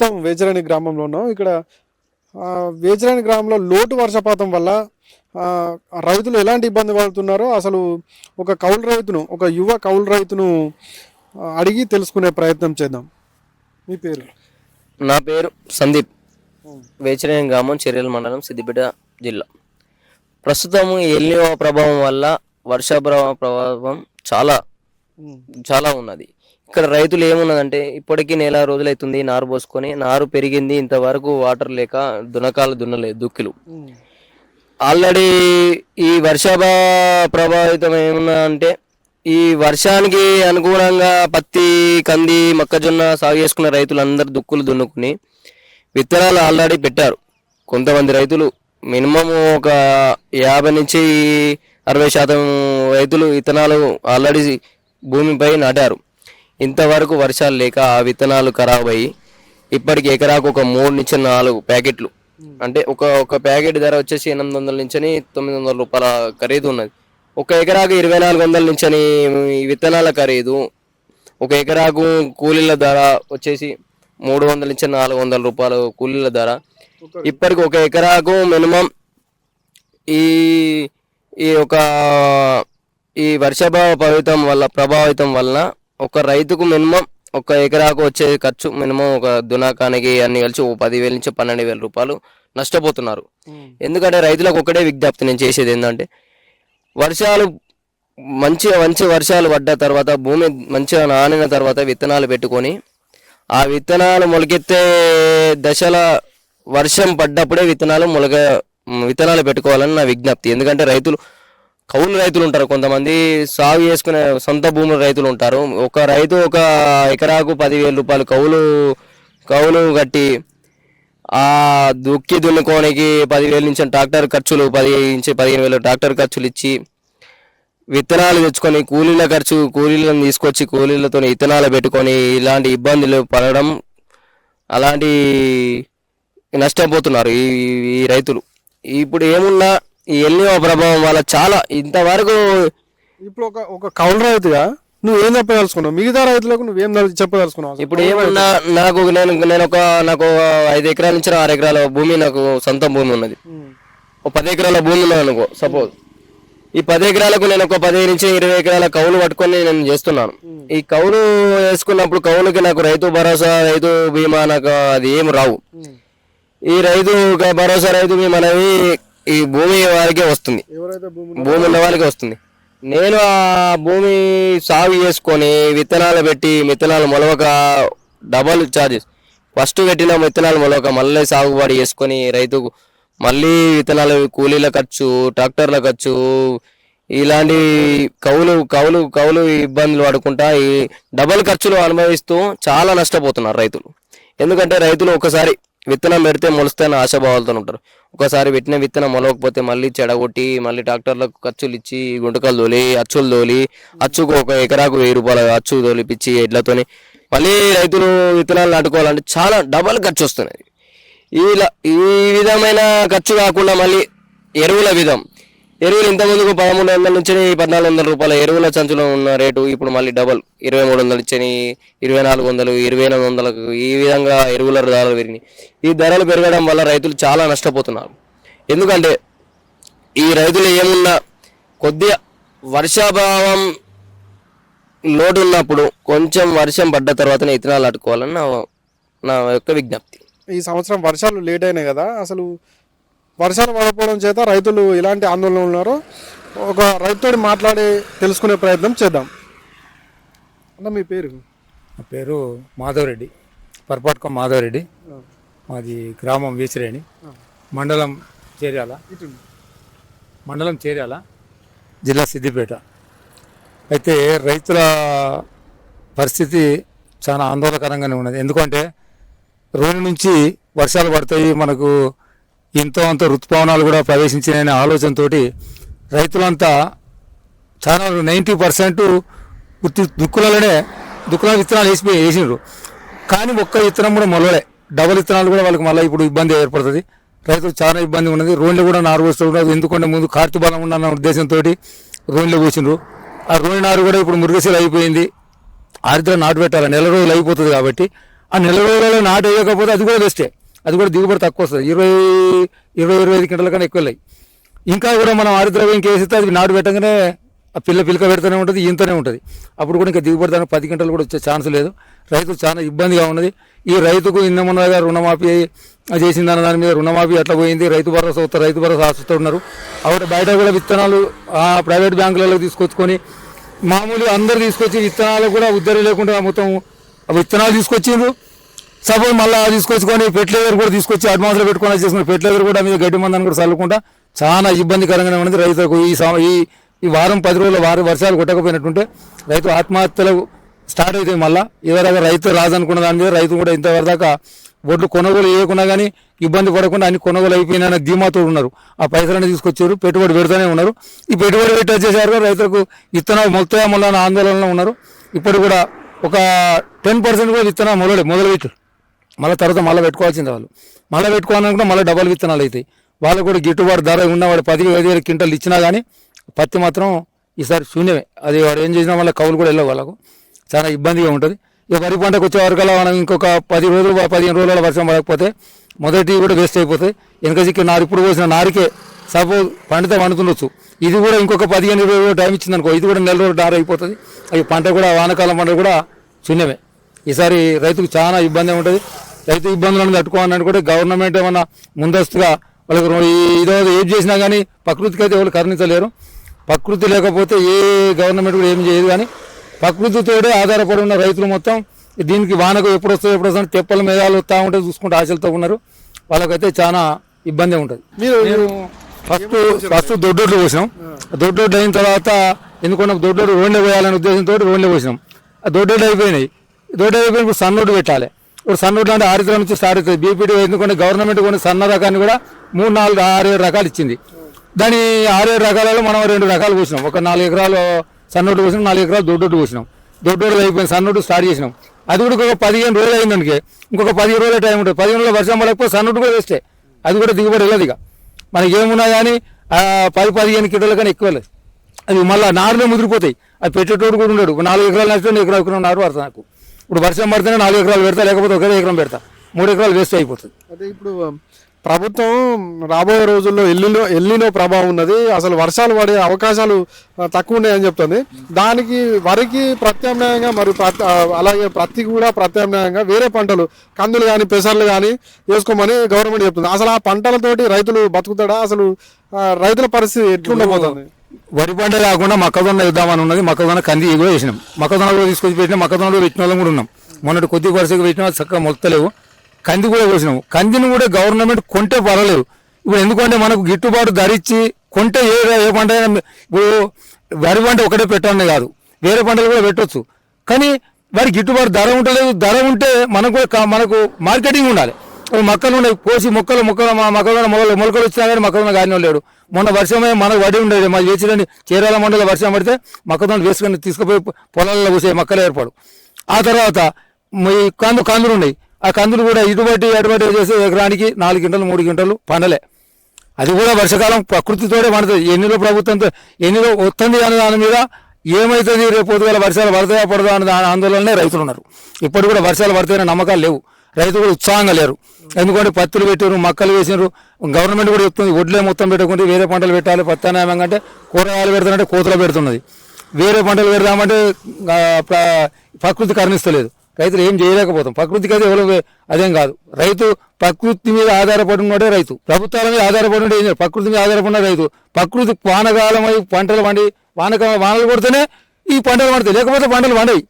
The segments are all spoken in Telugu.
ప్రస్తుతం వేజరాని గ్రామంలో ఉన్నాం. ఇక్కడ వేజరాని గ్రామంలో లోటు వర్షపాతం వల్ల రైతులు ఎలాంటి ఇబ్బంది పడుతున్నారో అసలు ఒక కౌలు రైతును, ఒక యువ కౌలు రైతును అడిగి తెలుసుకునే ప్రయత్నం చేద్దాం. మీ పేరు? నా పేరు సందీప్. వేచరేని గ్రామం, చర్యల మండలం, సిద్దిపేట జిల్లా. ప్రస్తుతం ఎల్నినో ప్రభావం వల్ల వర్ష ప్రభావం చాలా చాలా ఉన్నది. ఇక్కడ రైతులు ఏమున్నదంటే ఇప్పటికీ నెల రోజులైతుంది నారు పోసుకొని, నారు పెరిగింది, ఇంతవరకు వాటర్ లేక దున్నకాలు దున్నలేదు, దుక్కిలు. ఆల్రెడీ ఈ ప్రభావితం ఏమన్నా అంటే ఈ వర్షానికి అనుగుణంగా పత్తి, కంది, మొక్కజొన్న సాగు చేసుకున్న రైతులందరూ దుక్కులు దున్నుకుని విత్తనాలు ఆల్రెడీ పెట్టారు. కొంతమంది రైతులు మినిమం ఒక 50-60% రైతులు విత్తనాలు ఆల్రెడీ భూమిపై నాటారు. ఇంతవరకు వర్షాలు లేక ఆ విత్తనాలు ఖరాబ్ అయ్యి ఇప్పటికి ఎకరాకు ఒక 3-4 ప్యాకెట్లు, అంటే ఒక ప్యాకెట్ ధర వచ్చేసి 800-900 రూపాయల ఖరీదు ఉన్నది. ఒక ఎకరాకు 2400 నుంచి విత్తనాల ఖరీదు. ఒక ఎకరాకు కూలీల ధర వచ్చేసి 300-400 రూపాయలు కూలీల ధర. ఇప్పటికి ఒక ఎకరాకు మినిమం ఈ ఈ ఒక ఈ ప్రభావితం వలన ఒక రైతుకు మినిమం ఒక ఎకరాకు వచ్చే ఖర్చు మినిమం ఒక దునాకానికి అన్ని కలిసి 10,000-12,000 రూపాయలు నష్టపోతున్నారు. ఎందుకంటే రైతులకు ఒకటే విజ్ఞప్తి నేను చేసేది ఏంటంటే, వర్షాలు మంచి వర్షాలు పడ్డ తర్వాత, భూమి మంచిగా నానిన తర్వాత విత్తనాలు పెట్టుకొని ఆ విత్తనాలు మొలకెత్తే దశల వర్షం పడ్డప్పుడే విత్తనాలు పెట్టుకోవాలని నా విజ్ఞప్తి. ఎందుకంటే కౌలు రైతులు ఉంటారు, కొంతమంది సాగు చేసుకునే సొంత భూముల రైతులు ఉంటారు. ఒక రైతు ఒక ఎకరాకు 10,000 రూపాయలు కౌలు కట్టి ఆ దున్నుకోనికి 10,000 నుంచి ట్రాక్టర్ ఖర్చులు 10,000-15,000 ట్రాక్టర్ ఖర్చులు ఇచ్చి విత్తనాలు తెచ్చుకొని కూలీలను తీసుకొచ్చి కూలీలతో విత్తనాలు పెట్టుకొని ఇలాంటి ఇబ్బందులు పడడం, అలాంటి నష్టపోతున్నారు ఈ రైతులు. ఇప్పుడు ఏమున్నా ఈ ఎల్నినో ప్రభావం వల్ల చాలా ఇంతవరకు. ఇప్పుడు ఒక కౌలు రైతుగా నువ్వేం చెప్పదలుచుకున్నావు? మిగతా రైతులకు నువ్వేం చెప్పదలుచుకున్నావు? ఇప్పుడు ఏమన్నా నాకు 5 ఎకరాల నుంచి 6 ఎకరాల భూమి, నాకు సొంత భూమి ఉన్నది. ఒక 10 ఎకరాల భూమి ఉన్నది అనుకో సపోజ్. ఈ 10 ఎకరాలకు నేను ఒక 15-20 ఎకరాల కౌలు పట్టుకొని నేను చేస్తున్నాను. ఈ కౌలు వేసుకున్నప్పుడు కౌలుకి నాకు రైతు భరోసా, రైతు బీమా నాకు అది ఏమి రావు. ఈ రైతు భరోసా, రైతు బీమా అనేవి ఈ భూమి వారికే వస్తుంది, భూమి ఉన్న వాళ్ళకే వస్తుంది. నేను ఆ భూమి సాగు చేసుకొని విత్తనాలు పెట్టి విత్తనాలు మొలవక డబల్ ఛార్జెస్, ఫస్ట్ పెట్టిన విత్తనాలు మొలవక మళ్ళీ సాగుబడి చేసుకొని రైతుకు మళ్ళీ విత్తనాలు, కూలీల ఖర్చు, ట్రాక్టర్ల ఖర్చు, ఇలాంటి కౌలు ఇబ్బందులు పడుకుంటా ఈ డబల్ ఖర్చులు అనుభవిస్తూ చాలా నష్టపోతున్నారు రైతులు. ఎందుకంటే రైతులు ఒకసారి విత్తనం పెడితే మొలుస్తాయని ఆశాభావాలతో ఉంటారు. ఒకసారి పెట్టిన విత్తనం మొలవకపోతే మళ్ళీ చెడగొట్టి మళ్ళీ ట్రాక్టర్లకు ఖర్చులు ఇచ్చి గుంటకలు తోలి, అచ్చులు తోలి, అచ్చుకు ఒక ఎకరాకు 1000 రూపాయలు అచ్చు తోలిపిచ్చి ఎడ్లతోని మళ్ళీ రైతులు విత్తనాలు నాటుకోవాలంటే చాలా డబల్ ఖర్చు వస్తున్నది. ఈ విధమైన ఖర్చు కాకుండా మళ్ళీ ఎరువులు ఇంతకుముందుకు 1,300 నుంచి 1,400 రూపాయల ఎరువుల సంచులో ఉన్న రేటు ఇప్పుడు మళ్ళీ డబల్ 2,300 ఇచ్చని 2,400, 2,800 ఈ విధంగా ఎరువుల ధరలు పెరిగినాయి. ఈ ధరలు పెరగడం వల్ల రైతులు చాలా నష్టపోతున్నారు. ఎందుకంటే ఈ రైతులు ఏమున్నా కొద్దిగా వర్షాభావం లోటు ఉన్నప్పుడు కొంచెం వర్షం పడ్డ తర్వాతనే విత్తనాలు నాటుకోవాలని నా యొక్క విజ్ఞప్తి. ఈ సంవత్సరం వర్షాలు లేట్ అయినాయి కదా, అసలు వర్షాలు పడకపోవడం చేత రైతులు ఎలాంటి ఆందోళన ఉన్నారో ఒక రైతుతో మాట్లాడి తెలుసుకునే ప్రయత్నం చేద్దాం. అన్న మీ పేరు? నా పేరు మాధవరెడ్డి, పరపాట్కం మాధవరెడ్డి. మాది గ్రామం వేసిరేణి, మండలం చేర్యాల, జిల్లా సిద్దిపేట. అయితే రైతుల పరిస్థితి చాలా ఆందోళనకరంగానే ఉన్నది. ఎందుకంటే రోజు నుంచి వర్షాలు పడతాయి, మనకు ఎంతో అంత ఋతుపవనాలు కూడా ప్రవేశించిననే ఆలోచనతో రైతులంతా చాలా 90% దుక్కుల విత్తనాలు వేసినారు. కానీ ఒక్క విత్తనం కూడా మొలవలే. డబల్ విత్తనాలు కూడా వాళ్ళకి మళ్ళీ ఇప్పుడు ఇబ్బంది ఏర్పడుతుంది. రైతులు చాలా ఇబ్బంది ఉన్నది. రోడ్లు కూడా నారు పోస్తున్నారు. ఎందుకంటే ముందు కార్తీ బలం ఉన్న ఉద్దేశంతో రోడ్లు పోసినారు. ఆ రోడ్డు నారు కూడా ఇప్పుడు మృగశీల అయిపోయింది. ఆరిద్ర నాటు పెట్టాలి, నెల రోజులు అయిపోతుంది. కాబట్టి ఆ నెల రోజులలో నాటు వేయకపోతే అది కూడా వేస్టే, అది కూడా దిగుబడి తక్కువ వస్తుంది. 20-25 క్వింటాల కన్నా ఎక్కువ వెళ్ళాయి. ఇంకా కూడా మనం ఆరుద్రవ్యం కేసిస్తే అది నాటు పెట్టగానే ఆ పిలక పెడుతూనే ఉంటుంది, ఇంతనే ఉంటుంది. అప్పుడు కూడా ఇంకా దిగుబడి దానికి 10 క్వింటాలు కూడా వచ్చే ఛాన్స్ లేదు. రైతు చాలా ఇబ్బందిగా ఉన్నది. ఈ రైతుకు ఇందమున్నగా రుణమాఫీ చేసిన దాని మీద రుణమాఫీ అట్లా పోయింది. రైతు భరోసా వస్తారు, రైతు భరోసా ఆశిస్తూ ఉన్నారు. అక్కడ బయట కూడా విత్తనాలు ప్రైవేట్ బ్యాంకులలో తీసుకొచ్చుకొని మామూలు అందరు తీసుకొచ్చి విత్తనాలు కూడా ఉద్దరి లేకుండా మొత్తం విత్తనాలు తీసుకొచ్చిండ్రు. సపోజ్ మళ్ళీ తీసుకొచ్చుకొని ఫెర్టిలైజర్ కూడా తీసుకొచ్చి అడ్వాన్స్లో పెట్టుకొని చేసుకుని ఫెర్టిలైజర్ కూడా మీద గడ్డి మందని కూడా చల్లుకుంటా చాలా ఇబ్బందికరంగానే ఉన్నది రైతులకు. ఈ వారం 10 రోజుల వర్షాలు కొట్టకపోయినట్టుంటే రైతు ఆత్మహత్యలు స్టార్ట్ అవుతాయి. మళ్ళీ ఇదివరకు రైతు రాదనుకున్న దాని మీద రైతు కూడా ఇంతవరకు దాకా ఒడ్లు కొనుగోలు చేయకుండా కానీ ఇబ్బంది పడకుండా అన్ని కొనుగోలు అయిపోయినా ధీమాతో ఉన్నారు. ఆ పైసలన్నీ తీసుకొచ్చారు, పెట్టుబడి పెడుతూనే ఉన్నారు. ఈ పెట్టుబడి పెట్టి వచ్చేసారు రైతులకు విత్తనాలు మొలుతాయా మళ్ళీ ఆందోళనలో ఉన్నారు. ఇప్పుడు కూడా ఒక 10% కూడా విత్తనాలు మొదలుపెట్టారు. మళ్ళీ తర్వాత మళ్ళీ పెట్టుకోవాల్సిందే. వాళ్ళు మళ్ళీ పెట్టుకోవాలనుకుంటే మళ్ళీ డబల్ విత్తనాలు అవుతాయి. వాళ్ళకు కూడా గిట్టుబాటు ధర ఉన్నవాడు 10-15 క్వింటాలు ఇచ్చినా కానీ పత్తి మాత్రం ఈసారి శూన్యమే. అది వాడు ఏం చేసినా మళ్ళీ కౌలు కూడా వెళ్ళవు, వాళ్ళకు చాలా ఇబ్బందిగా ఉంటుంది. ఇక వరి పంటకు వచ్చే వరకల్లా మనం ఇంకొక 10-15 రోజుల వర్షం పడకపోతే మొదటి కూడా వేస్ట్ అయిపోతాయి. వెనక చిక్కి నారు ఇప్పుడు పోసిన నారికే సపోజ్ పండితే పండుతుండొచ్చు. ఇది కూడా ఇంకొక 15-20 రోజులు టైం ఇచ్చిందనుకో, ఇది కూడా నెల రోజులు నారు అయిపోతుంది. అవి పంట కూడా వానకాలం పంట కూడా శూన్యమే. ఈసారి రైతుకు చాలా ఇబ్బంది ఉంటుంది. రైతు ఇబ్బందులను తట్టుకోవాలని కూడా గవర్నమెంట్ ఏమన్నా ముందస్తుగా వాళ్ళకి ఇదో ఏం చేసినా కానీ ప్రకృతికి అయితే ఎవరు కరుణించలేరు. ప్రకృతి లేకపోతే ఏ గవర్నమెంట్ కూడా ఏం చేయదు. కానీ ప్రకృతితోనే ఆధారపడి ఉన్న రైతులు మొత్తం దీనికి వానకు ఎప్పుడు వస్తుందో తెప్పల మేఘాలు వస్తూ ఉంటే చూసుకుంటే ఆశలతో ఉన్నారు. వాళ్ళకైతే చాలా ఇబ్బంది ఉంటుంది. మీరు ఫస్ట్ దొడ్డోడ్లు పోసినాం. దొడ్డోడ్లు అయిన తర్వాత ఎందుకున్నా దొడ్డోడు రోడ్లే పోయాలనే ఉద్దేశంతో రోడ్లే పోసినాం. ఆ దొడ్డోడ్లు అయిపోయినాయి. దొడ్డోడ్లు అయిపోయిన ఇప్పుడు సన్నోడ్డు పెట్టాలి. ఇప్పుడు సన్నోడ్లు అంటే 6 నుంచి స్టార్ట్ అవుతుంది. బీపీటీ ఎందుకంటే గవర్నమెంట్ కొన్ని సన్న రకాన్ని కూడా 3-4-6 రకాలు ఇచ్చింది. దాని 6-7 రకాలలో మనం 2 రకాలు పోసినాం. ఒక 4 ఎకరాలు సన్నోడ్డు పోసినాం, 4 ఎకరాలు దొడ్డోడ్డు పోసినాం. దొడ్డోడ్లు అయిపోయింది, సన్నోడ్డు స్టార్ట్ చేసినాం. అది కూడా ఒక 15 రోజులు అయిందానికి. ఇంకొక 15 రోజుల టైం ఉంటుంది. 15 రోజుల వర్షం పడకపోతే సన్నోడ్డు కూడా వేస్తే అది కూడా దిగుబడి వెళ్ళదు. ఇక మనకి ఏమున్నా కానీ 10-15 క్వింటాల కానీ ఎక్కువ వెళ్ళదు. అవి మళ్ళీ నారులో ముదిరిపోతాయి. అవి పెట్టేటోడు కూడా ఉండడు. 4 ఎకరాలు నష్టం, ఎకరం నారు పడతా నాకు. ఇప్పుడు వర్షం పడితేనే 4 ఎకరాలు పెడతా, లేకపోతే 1 ఎకరం పెడతా. 3 ఎకరాలు వేస్ట్ అయిపోతుంది. అదే ఇప్పుడు ప్రభుత్వం రాబోయే రోజుల్లో ఎల్లినో ప్రభావం ఉన్నది, అసలు వర్షాలు పడే అవకాశాలు తక్కువ ఉన్నాయని చెప్తుంది. దానికి వరికి ప్రత్యామ్నాయంగా మరియు అలాగే ప్రత్తికి కూడా ప్రత్యామ్నాయంగా వేరే పంటలు కందులు కానీ పెసర్లు కానీ వేసుకోమని గవర్నమెంట్ చెప్తుంది. అసలు ఆ పంటలతోటి రైతులు బతుకుతాడా? అసలు రైతుల పరిస్థితి ఎట్లుండబోతుంది? వరి పంట కాకుండా మొక్కజొన్న వేద్దామని ఉన్నది. మొక్కజొన్న కంది కూడా వేసినాం. మొక్కజొన్న కూడా తీసుకొచ్చి పెట్టినాం. మొక్కజొన్నలో పెట్టిన వాళ్ళం కూడా ఉన్నాం. మొన్నటి కొద్ది వరుసగా పెట్టినా చక్కగా మొలతలేవు. కంది కూడా వేసినాము. కందిని కూడా గవర్నమెంట్ కొంటే పర్వాలేదు. ఇప్పుడు ఎందుకంటే మనకు గిట్టుబాటు ధరించి కొంటే ఏ పంట అయినా ఇప్పుడు వరి పంట ఒకటే పెట్టాలని కాదు, వేరే పంటలు కూడా పెట్టవచ్చు. కానీ వారి గిట్టుబాటు ధర ఉండలేదు. ధర ఉంటే మనకు మార్కెటింగ్ ఉండాలి. మొక్కలు ఉన్నాయి, కోసి మొక్కలు మొలకలు వచ్చినా కానీ మొక్కలు గాని లేడు. మొన్న వర్షమే మనకు వడి ఉండేది. మా వేసిరండి చీరాల మండలి వర్షం పడితే మొక్కజొన్న వేసుకొని తీసుకుపోయి పొలాల్లో పోసే మొక్కలు ఏర్పడు. ఆ తర్వాత ఈ కందులు ఉన్నాయి. ఆ కందులు కూడా ఇటుబట్టి చేసి ఎకరానికి 4 క్వింటాలు 3 క్వింటాలు పండలే. అది కూడా వర్షాకాలం ప్రకృతితోనే పండుతుంది. ఎన్నిలో ప్రభుత్వంతో ఎన్నిలో వస్తుంది అనే దాని మీద ఏమవుతుంది రేపు పొద్దుగల వర్షాలు పడతాయా పడదా అనే ఆందోళననే రైతులు ఉన్నారు. ఇప్పుడు కూడా వర్షాలు పడతాయనే నమ్మకాలు లేవు. రైతులు కూడా ఉత్సాహంగా లేరు. ఎందుకంటే పత్తులు పెట్టారు, మొక్కలు వేసినారు. గవర్నమెంట్ కూడా చెప్తుంది వడ్లే మొత్తం పెట్టకుంటే వేరే పంటలు పెట్టాలి. పత్తానాయం అంటే కూరగాయలు పెడతానంటే కోతలు పెడుతున్నది. వేరే పంటలు పెడదామంటే ప్రకృతి కరుణిస్తలేదు. రైతులు ఏం చేయలేకపోతాం. ప్రకృతికి అయితే ఎవరు అదేం కాదు. రైతు ప్రకృతి మీద ఆధారపడి ఉన్నదే రైతు. ప్రభుత్వాల మీద ఆధారపడి ఉంటే ఏం చేయాలి? ప్రకృతి మీద ఆధారపడిన రైతు. ప్రకృతి వానకాలం అయి పంటలు పండి వానలు కొడితేనే ఈ పంటలు పండుతాయి, లేకపోతే పంటలు పండాయి.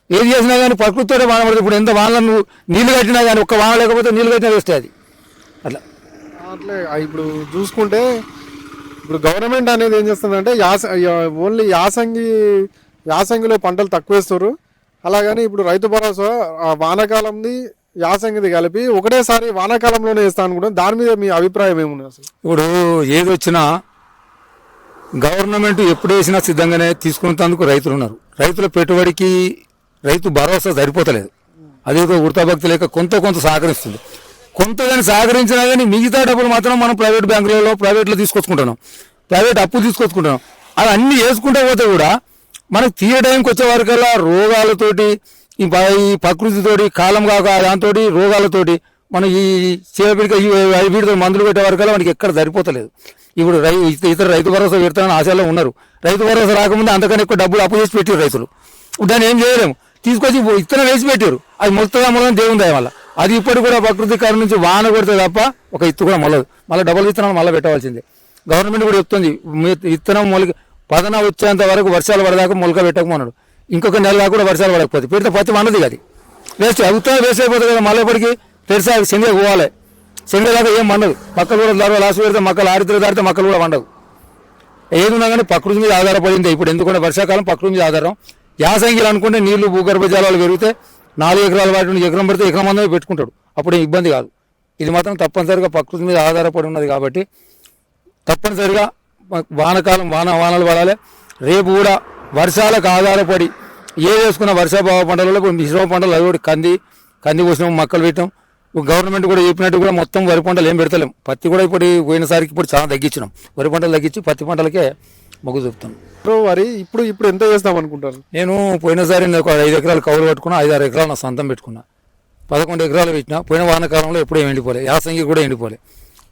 ఏది చేసినా కానీ ప్రకృతితో వాన పడుతుంది. ఇప్పుడు ఎంత వానలు నీళ్లు కట్టినా కానీ ఒక్క వాన లేకపోతే నీళ్లు కట్టినా వేస్తే అది అట్లా. ఇప్పుడు చూసుకుంటే ఇప్పుడు గవర్నమెంట్ అనేది ఏం చేస్తుందంటే ఓన్లీ యాసంగిలో పంటలు తక్కువ వేస్తారు. అలాగని ఇప్పుడు రైతు భరోసా వానాకాలంది యాసంగిది కలిపి ఒకటేసారి వానాకాలంలోనే వేస్తాను అనుకుంటాం. దాని మీద మీ అభిప్రాయం ఏముంది? అసలు ఇప్పుడు ఏది వచ్చినా గవర్నమెంట్ ఎప్పుడు వేసినా సిద్ధంగానే తీసుకునేందుకు రైతులు ఉన్నారు. రైతుల పెట్టుబడికి రైతు భరోసా సరిపోతలేదు. అదేదో వృతాభక్తి లేక కొంత సహకరిస్తుంది. కొంతగాని సహకరించినా కానీ మిగతా డబ్బులు మాత్రం మనం ప్రైవేట్ బ్యాంకులలో ప్రైవేట్లో తీసుకొచ్చుకుంటున్నాం. ప్రైవేట్ అప్పు తీసుకొచ్చుకుంటున్నాం. అది అన్ని వేసుకుంటే పోతే కూడా మనకు తీయ టైంకి వచ్చే వరకల్లా రోగాలతోటి ఈ ప్రకృతితోటి కాలం కాక దాంతో రోగాలతోటి మనం ఈ చేపడిక వీటితో మందులు పెట్టే వరకల్లా మనకి ఎక్కడ సరిపోతలేదు. ఇప్పుడు ఇతర రైతు భరోసా పెడతామని ఆశలో ఉన్నారు. రైతు భరోసా రాకముందు అంతకన్నా ఎక్కువ డబ్బులు అప్పు చేసి పెట్టారు రైతులు. దాన్ని ఏం చేయలేము, తీసుకొచ్చి ఇత్తనం వేసి పెట్టారు. అది మొత్తంగా మొదలు దేవుంది వల్ల అది ఇప్పటికి కూడా ప్రకృతి కారణం నుంచి వాన కొడితే తప్ప ఒక ఇత్తు కూడా మొలదు. మళ్ళీ డబుల్ విత్తనాలు మళ్ళీ పెట్టవలసిందే. గవర్నమెంట్ కూడా చెప్తుంది విత్తనం మొలక పదన వచ్చేంత వరకు వర్షాలు పడదాకా మొలక పెట్టకమన్నాడు. ఇంకొక నెల దాకా కూడా వర్షాలు పడకపోతే పెడితే పత్తి వండదు. అది వేస్ట్ అవుతా వేస్ట్ అయిపోతుంది కదా. మళ్ళీ ఇప్పటికి తెరిసా శనగ పోవాలి. శనగ దాకా ఏం వండదు. మొక్కలు కూడా లాస్ట్ పెడితే మొక్కలు ఆరితలు దాడితే మొక్కలు కూడా వండవు. ఏది ఉన్నా కానీ ప్రకృతి మీద ఆధారపడింది. ఇప్పుడు ఎందుకంటే వర్షాకాలం ప్రకృతి మీద ఆధారం. యాసంగిలు అనుకుంటే నీళ్లు భూగర్భ జలాలు పెరిగితే 4 ఎకరాల వాటి ఎకరం పడితే ఎకరం మందమే పెట్టుకుంటాడు. అప్పుడు ఇబ్బంది కాదు. ఇది మాత్రం తప్పనిసరిగా ప్రకృతి మీద ఆధారపడి ఉన్నది కాబట్టి తప్పనిసరిగా వానకాలం వానలు పడాలి. రేపు కూడా వర్షాలకు ఆధారపడి వేసుకున్న వర్షాభావ పంటలలో మిశ్రమ పంటలు అవి కూడా కంది కోసినాం, మొక్కలు పెట్టాం. గవర్నమెంట్ కూడా చెప్పినట్టు కూడా మొత్తం వరి పంటలు ఏం పెడతలేం. పత్తి కూడా ఇప్పుడు పోయినసారికి ఇప్పుడు చాలా తగ్గించినాం. వరి పంటలు తగ్గించి పత్తి పంటలకే మొగ్గు చూపుతాను. వరి ఇప్పుడు ఎంత చేస్తాం అనుకుంటారు? నేను పోయినసారి నేను ఒక 5 ఎకరాలు కౌలు కట్టుకున్నా, 5-6 ఎకరాలు నా సొంతం పెట్టుకున్నా, 11 ఎకరాలు పెట్టినా. పోయిన వానకాలంలో ఎప్పుడూ ఎండిపోలే, యాసంగి కూడా ఎండిపోలే.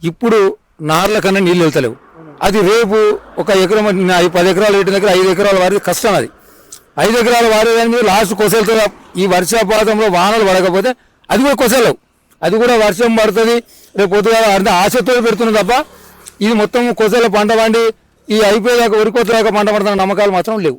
ఇప్పుడు నార్ల కన్నా నీళ్ళు వెళ్తలేవు. అది రేపు ఒక ఎకరం 10 ఎకరాలు పెట్టిన దగ్గర 5 ఎకరాలు వారి కష్టం. అది 5 ఎకరాలు వారేదాని మీద లాస్ట్ కొసలుతో ఈ వర్షాపాతంలో వానలు పడకపోతే అది కూడా కొసలేవు. అది కూడా వర్షం పడుతుంది రేపు పొద్దుగా అంటే ఆశతో పెడుతుంది తప్ప ఇది మొత్తం కొసల పంట పండి ఈ అయిపోయేదాకా వరి కోతదాకా పంట పడుతున్న నమ్మకాలు మాత్రం లేవు.